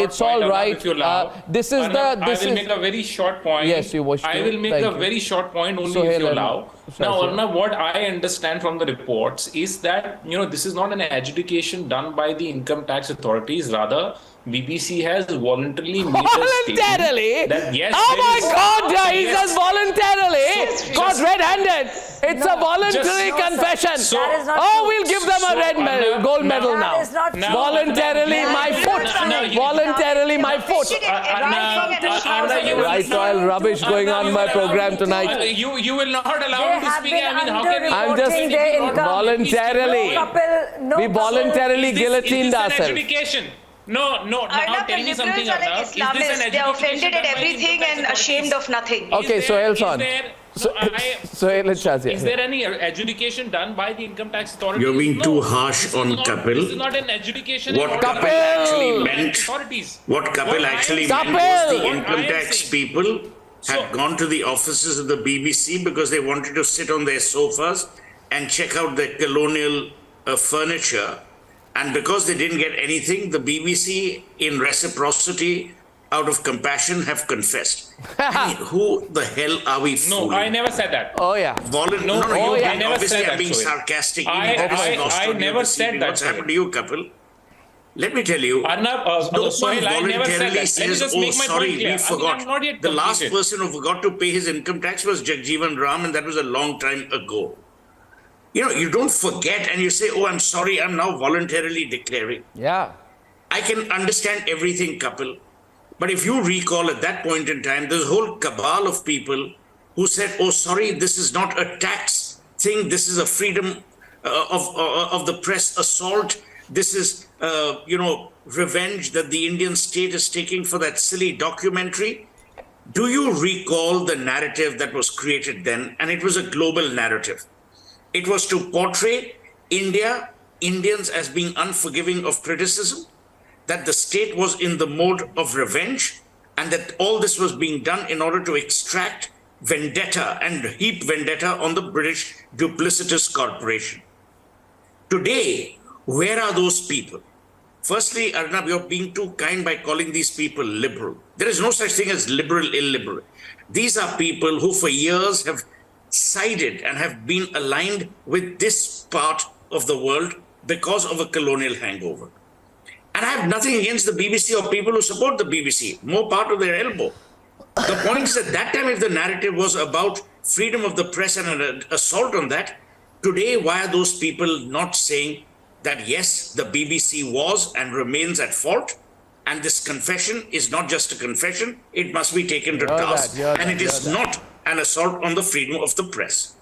it's all point, right. if you allow. This is Arnab, the. This I will is, make a very short point. Yes, you wish to. I will make Thank a you. very short point only Suhel if you and allow. Now, Shazia. Arnab, what I understand from the reports is that this is not an adjudication done by the income tax authorities. Rather, BBC has voluntarily made a Voluntarily? statement that yes, Oh there my is- God! He yes. says voluntarily. So, Caught just- red-handed. It's a voluntary just- confession. So- That is not Oh, true. we'll give them a So, red medal, Arnab, gold medal That now. is not true. Voluntarily, Arnab, my you- foot. Arnab, you- Voluntarily, my foot. Arnab, Right royal rubbish going on my program tonight. You will not allow They him to have speak. been I mean, how can you? I'm just underreporting their income. voluntarily. No couple, We voluntarily Is this guillotined an ourselves. adjudication? No. Now Arnab, tell the me something, liberals are like Arnab. Is this an Islamists. They are offended at adjudication everything done by and income tax ashamed of nothing. Okay, Is Suhel there- Seth. is there- no, I- Suhel and Shazia. Is there any adjudication done by the income tax authorities? You're being No. too harsh This is on not- Kapil. This is not an adjudication. What order Kapil by the actually tax meant, authorities. what Kapil What I actually am- meant was the Kapil! income What I am tax saying. people So- had gone to the offices of the BBC because they wanted to sit on their sofas and check out the colonial furniture. And because they didn't get anything, the BBC, in reciprocity, out of compassion, have confessed. I mean, who the hell are we fooling? No, I never said that. Oh yeah. No, Oh, you're yeah. being, I never obviously said I'm that, being Suhel. sarcastic. I- Even that is lost I on you never this said evening. that, What's Suhel. happened to you, Kapil? Let me tell you, Arnab, no one Suhel, I never said voluntarily that. Let me says, just oh, make my sorry, point clear. we I mean, forgot. I'm not yet The last completed. person who forgot to pay his income tax was Jagjeevan Ram, and that was a long time ago. You don't forget and you say, oh, I'm sorry, I'm now voluntarily declaring. Yeah. I can understand everything, Kapil. But if you recall at that point in time, there's a whole cabal of people who said, oh, sorry, this is not a tax thing. This is a freedom of the press assault. This is, revenge that the Indian state is taking for that silly documentary. Do you recall the narrative that was created then? And it was a global narrative. It was to portray Indians as being unforgiving of criticism, that the state was in the mode of revenge, and that all this was being done in order to extract vendetta and heap vendetta on the British duplicitous corporation. Today, where are those people? Firstly, Arnab, you're being too kind by calling these people liberal. There is no such thing as liberal, illiberal. These are people who for years have sided and have been aligned with this part of the world because of a colonial hangover. And I have nothing against the BBC or people who support the BBC, more part of their elbow. The point is at that time, if the narrative was about freedom of the press and an assault on that, today, why are those people not saying that yes, the BBC was and remains at fault, and this confession is not just a confession, it must be taken to task, and it is not an assault on the freedom of the press.